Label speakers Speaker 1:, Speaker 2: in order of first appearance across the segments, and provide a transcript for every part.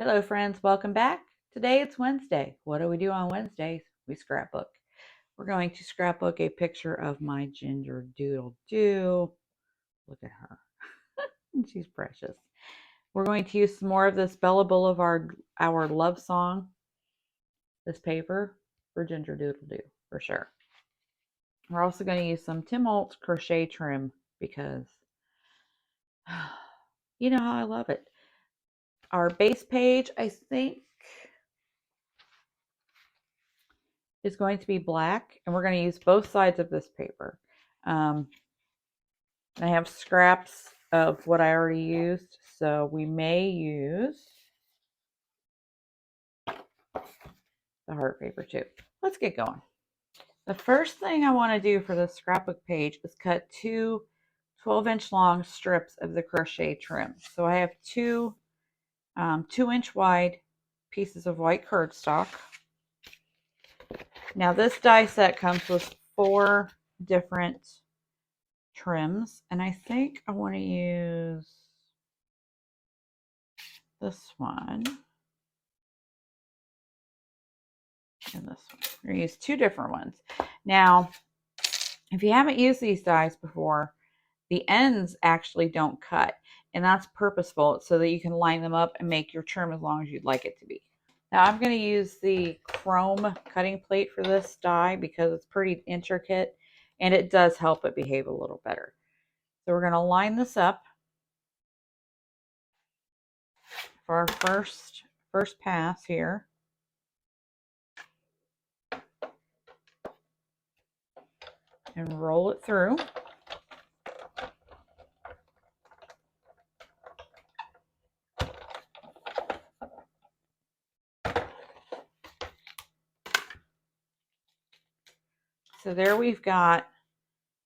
Speaker 1: Hello friends, welcome back. Today it's Wednesday. What do we do on Wednesdays? We scrapbook. We're going to scrapbook a picture of my ginger doodle do. Look at her. She's precious. We're going to use some more of this Bella Blvd, our love song, this paper for ginger doodle do for sure. We're also going to use some Tim Holtz crochet trim because you know how I love it. Our base page, I think, is going to be black, and we're going to use both sides of this paper. I have scraps of what I already used, so we may use the heart paper too. Let's get going. The first thing I want to do for the scrapbook page is cut two 12-inch long strips of the crochet trim. So I have two 2-inch wide pieces of white cardstock. Now this die set comes with 4 different trims, and I think I want to use this one and this one. We're going to use 2 different ones. Now, if you haven't used these dies before, the ends actually don't cut, and that's purposeful so that you can line them up and make your trim as long as you'd like it to be. Now I'm going to use the chrome cutting plate for this die because it's pretty intricate and it does help it behave a little better. So we're going to line this up for our first pass here. And roll it through. So there we've got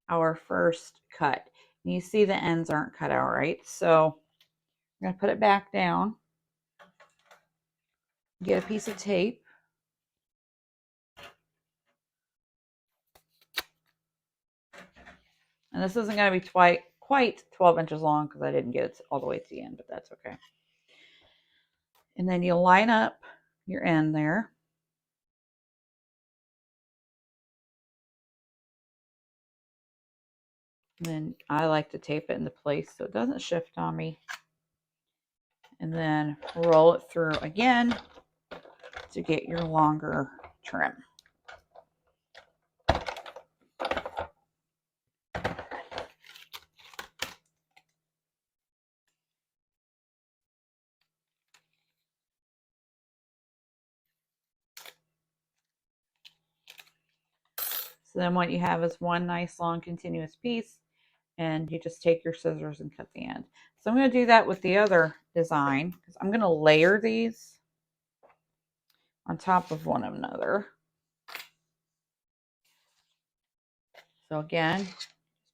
Speaker 1: our first cut. And you see the ends aren't cut out right. So I'm going to put it back down. Get a piece of tape. And this isn't going to be quite 12 inches long because I didn't get it all the way to the end, but that's okay. And then you line up your end there. And then I like to tape it into place so it doesn't shift on me. And then roll it through again to get your longer trim. So then what you have is one nice long continuous piece, and you just take your scissors and cut the end. So I'm going to do that with the other design because I'm going to layer these on top of one another. So again,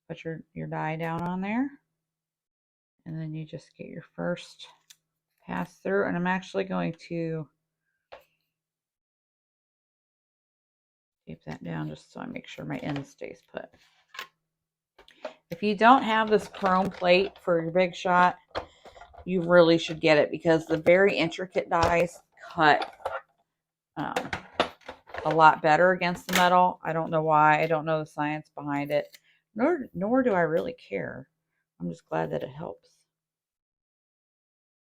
Speaker 1: put your die down on there, and then you just get your first pass through. And I'm actually going to tape that down just so I make sure my end stays put. If you don't have this chrome plate for your big shot, you really should get it because the very intricate dies cut a lot better against the metal. I don't know why. I don't know the science behind it, nor do I really care. I'm just glad that it helps.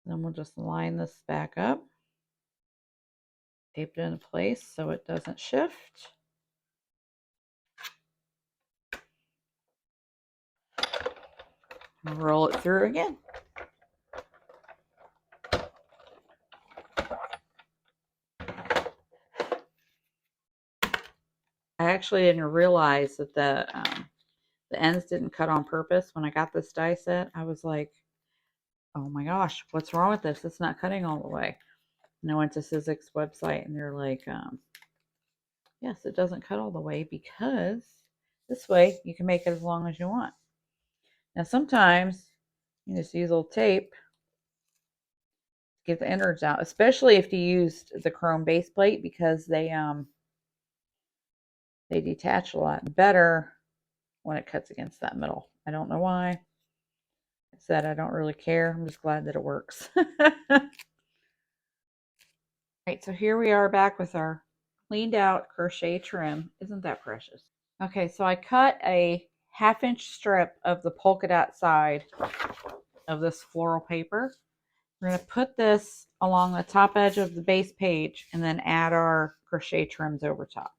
Speaker 1: Then we'll just line this back up, tape it into place so it doesn't shift. And roll it through again. I actually didn't realize that the ends didn't cut on purpose. When I got this die set, I was like, oh my gosh, what's wrong with this? It's not cutting all the way. And I went to Sizzix's website and they're like, yes, it doesn't cut all the way because this way you can make it as long as you want. Now sometimes you just use a little tape to get the innards out, especially if you used the chrome base plate because they detach a lot better when it cuts against that middle. I don't know why. I said I don't really care. I'm just glad that it works. right, so here we are back with our cleaned out crochet trim. Isn't that precious? Okay, so I cut a 1/2-inch strip of the polka dot side of this floral paper. We're going to put this along the top edge of the base page and then add our crochet trims over top.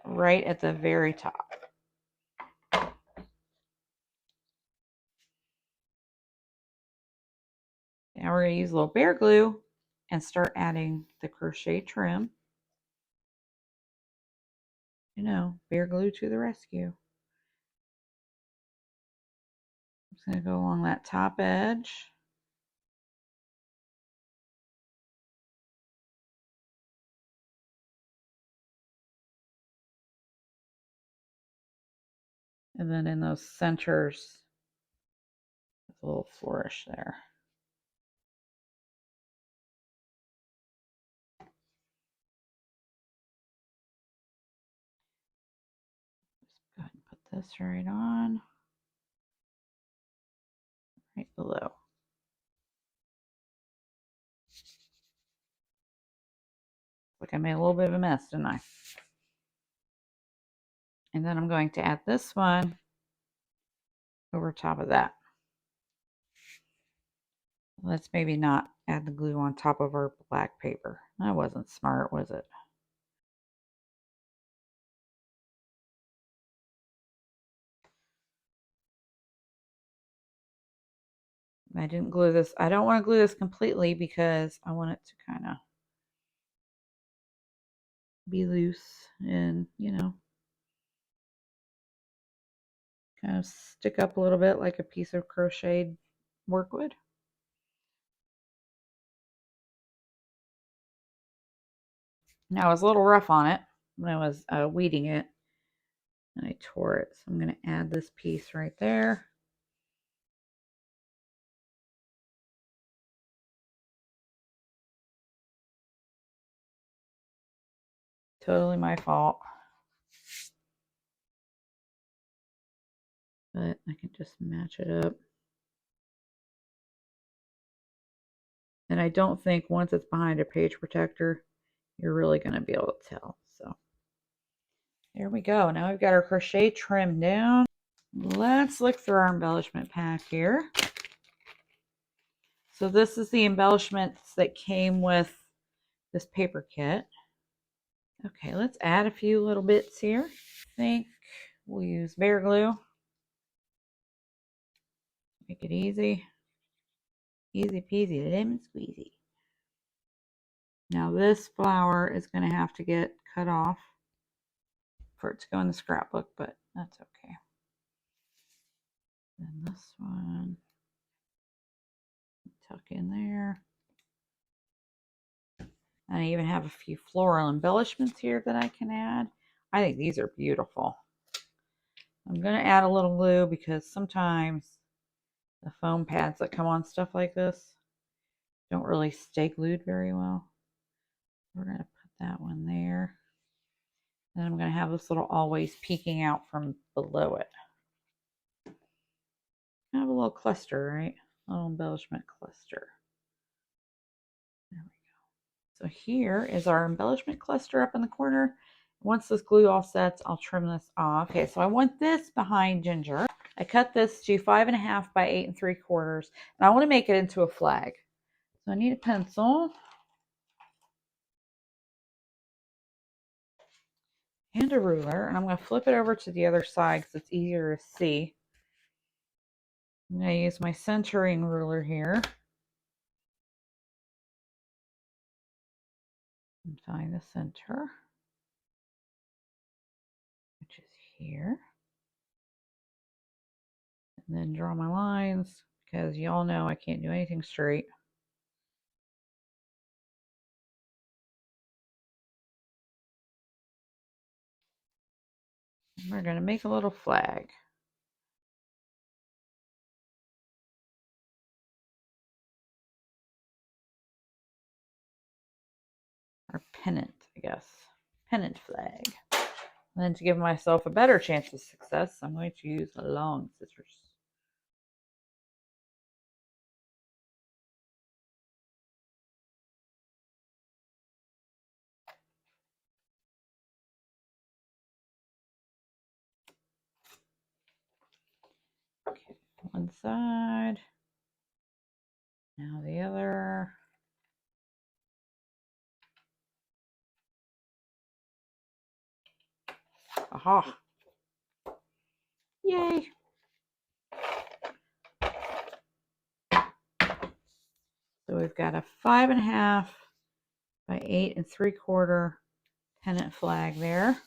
Speaker 1: Right at the very top. Now we're going to use a little bear glue and start adding the crochet trim. You know, bear glue to the rescue. I'm just going to go along that top edge. And then in those centers, a little flourish there. Just go ahead and put this right on, right below. Like I made a little bit of a mess, didn't I? And then I'm going to add this one over top of that. Let's maybe not add the glue on top of our black paper. That wasn't smart, was it? I didn't glue this. I don't want to glue this completely because I want it to kind of be loose and, you know, kind of stick up a little bit like a piece of crocheted work would. Now, I was a little rough on it when I was weeding it, and I tore it. So I'm going to add this piece right there. Totally my fault. But I can just match it up. And I don't think once it's behind a page protector, you're really going to be able to tell. So there we go. Now we've got our crochet trimmed down. Let's look through our embellishment pack here. So this is the embellishments that came with this paper kit. Okay, let's add a few little bits here. I think we'll use bear glue. Make it easy. Easy peasy, lemon squeezy. Now this flower is going to have to get cut off for it to go in the scrapbook, but that's okay. And this one, tuck in there. I even have a few floral embellishments here that I can add. I think these are beautiful. I'm going to add a little glue because sometimes the foam pads that come on stuff like this don't really stay glued very well. We're going to put that one there. Then I'm going to have this little always peeking out from below it. Kind of a little cluster, right? A little embellishment cluster. There we go. So here is our embellishment cluster up in the corner. Once this glue all sets, I'll trim this off. Okay, so I want this behind Ginger. I cut this to 5.5 by 8 3/4, and I want to make it into a flag. So I need a pencil and a ruler, and I'm going to flip it over to the other side because it's easier to see. I'm going to use my centering ruler here and find the center, which is here. And then draw my lines because y'all know I can't do anything straight. And we're going to make a little flag. Or pennant, I guess. Pennant flag. And then to give myself a better chance of success, I'm going to use long scissors. one side. Now the other. Aha. Yay. So we've got a 5.5 by 8 3/4 pennant flag there.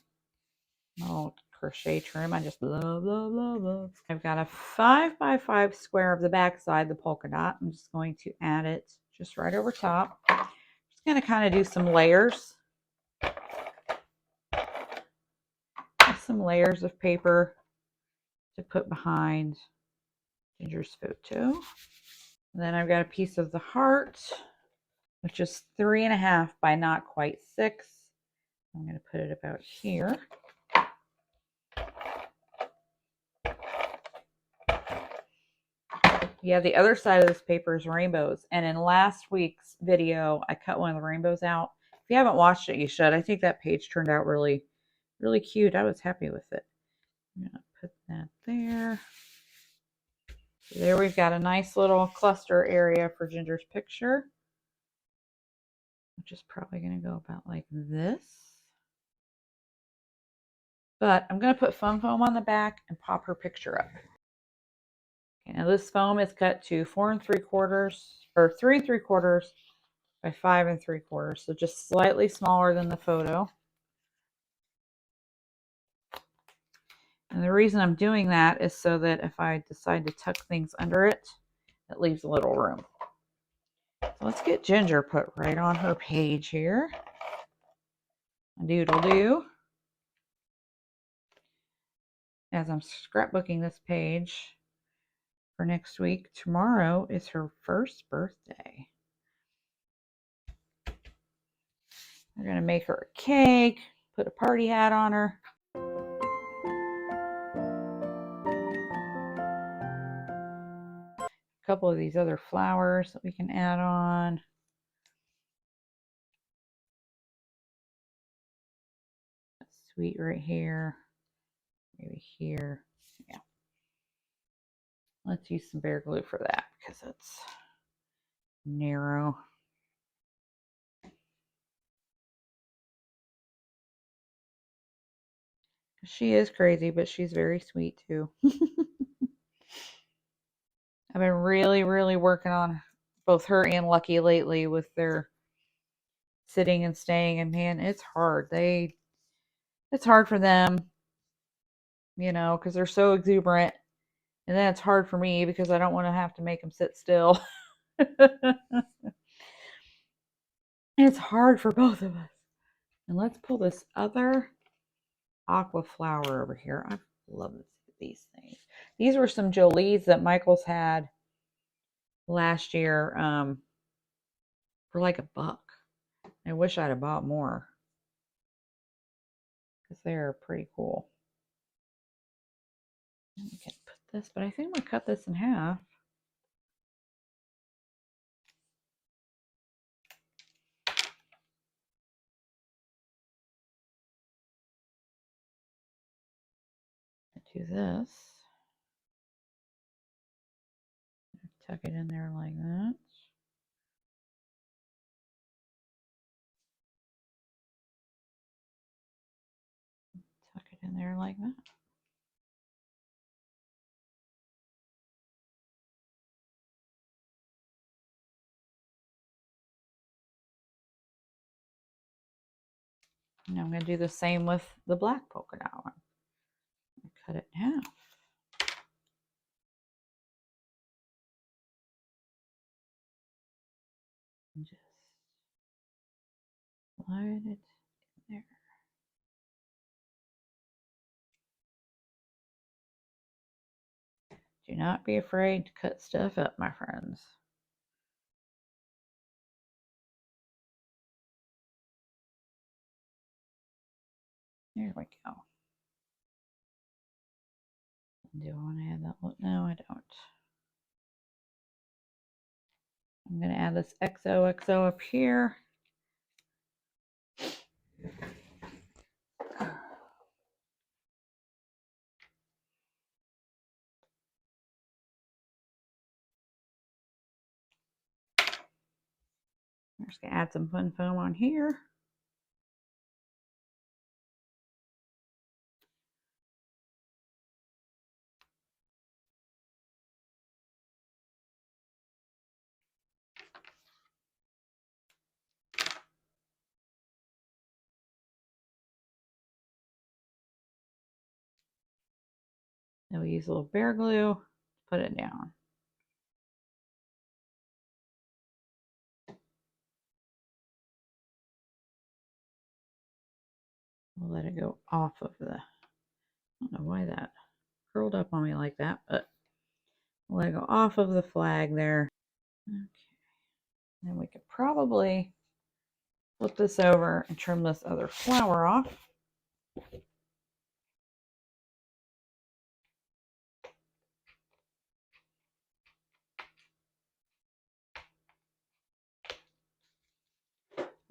Speaker 1: Oh, crochet trim. I just love. I've got a 5 by 5 square of the back side, the polka dot. I'm just going to add it just right over top. Just going to kind of do some layers. Some layers of paper to put behind Ginger's photo. And then I've got a piece of the heart, which is 3.5 by not quite 6. I'm going to put it about here. Yeah, the other side of this paper is rainbows. And in last week's video, I cut one of the rainbows out. If you haven't watched it, you should. I think that page turned out really, really cute. I was happy with it. I'm going to put that there. So there we've got a nice little cluster area for Ginger's picture, which is probably going to go about like this. But I'm going to put foam on the back and pop her picture up. Okay, now this foam is cut to 4 3/4 or 3 3/4 by 5 3/4, so just slightly smaller than the photo. And the reason I'm doing that is so that if I decide to tuck things under it, it leaves a little room. So let's get Ginger put right on her page here. Doodle do. As I'm scrapbooking this page for next week, tomorrow is her first birthday. We're going to make her a cake, put a party hat on her. A couple of these other flowers that we can add on. That's sweet right here. Maybe here. Yeah. Let's use some bear glue for that because it's narrow. She is crazy, but she's very sweet too. I've been really, really working on both her and Lucky lately with their sitting and staying, and man, it's hard. It's hard for them, you know, because they're so exuberant, and then it's hard for me because I don't want to have to make them sit still. It's hard for both of us. And let's pull this other aqua flower over here. I love these things. These were some Jolie's that Michael's had last year for like $1. I wish I'd have bought more because they're pretty cool. We can put this, but I think I'm going to cut this in half. Do this. Tuck it in there like that. Tuck it in there like that. And I'm going to do the same with the black polka dot one. Cut it in half. And just slide it in there. Do not be afraid to cut stuff up, my friends. There we go. Do I want to add that one? No, I don't. I'm going to add this XOXO up here. just going to add some fun foam on here. Then we use a little bear glue, put it down. We'll let it go off of the, I don't know why that curled up on me like that, but we'll let it go off of the flag there. Okay. Then we could probably flip this over and trim this other flower off.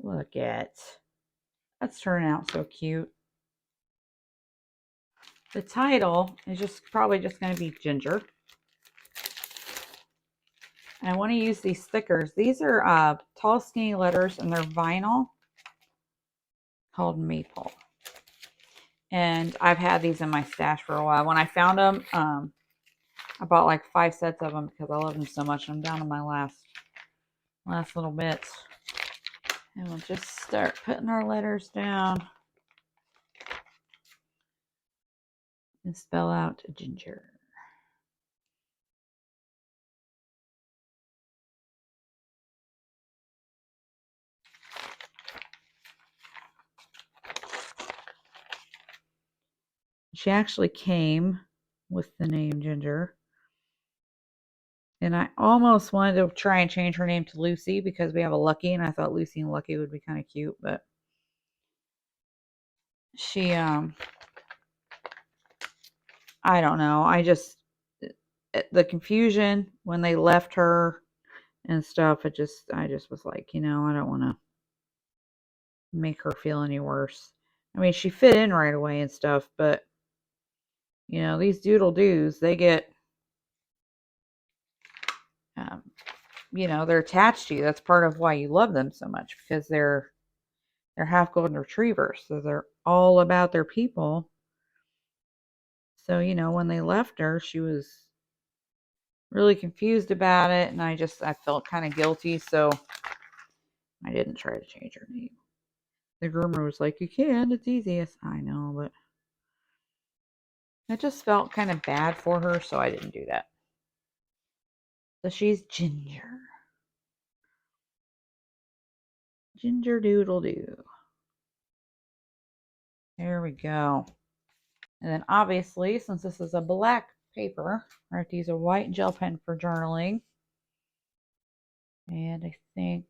Speaker 1: Look at, that's turning out so cute. The title is probably just going to be Ginger. And I want to use these stickers. These are tall skinny letters and they're vinyl called Maple. And I've had these in my stash for a while. When I found them, I bought like 5 sets of them because I love them so much. I'm down to my last little bits. And we'll just start putting our letters down and spell out Ginger. She actually came with the name Ginger. And I almost wanted to try and change her name to Lucy because we have a Lucky, and I thought Lucy and Lucky would be kind of cute, but she, I don't know. The confusion when they left her and stuff, I just was like, I don't want to make her feel any worse. I mean, she fit in right away and stuff, but, these doodle doos, they get, they're attached to you. That's part of why you love them so much, because they're half golden retrievers, so they're all about their people. So, when they left her, she was really confused about it, and I felt kind of guilty, so I didn't try to change her name. The groomer was like, you can, it's easiest. I know, but I just felt kind of bad for her, so I didn't do that. So she's Ginger. Ginger Doodle Doo. There we go. And then obviously, since this is a black paper, I have to use a white gel pen for journaling. And I think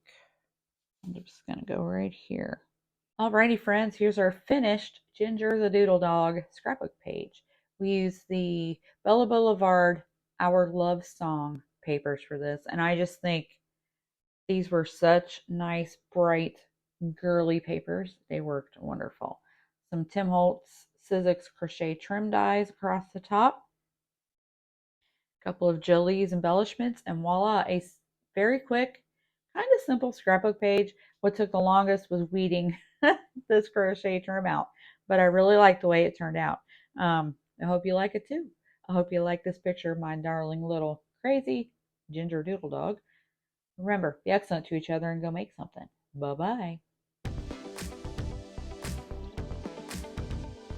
Speaker 1: I'm just going to go right here. Alrighty, friends, here's our finished Ginger the Doodle Dog scrapbook page. We use the Bella Blvd Our Love Song papers for this, and I just think these were such nice, bright, girly papers. They worked wonderful. Some Tim Holtz Sizzix crochet trim dies across the top. A couple of Jolie's embellishments, and voila, a very quick, kind of simple scrapbook page. What took the longest was weeding this crochet trim out, but I really like the way it turned out. I hope you like it too. I hope you like this picture of my darling little crazy Ginger Doodle Dog. Remember, be excellent to each other and go make something. Bye-bye.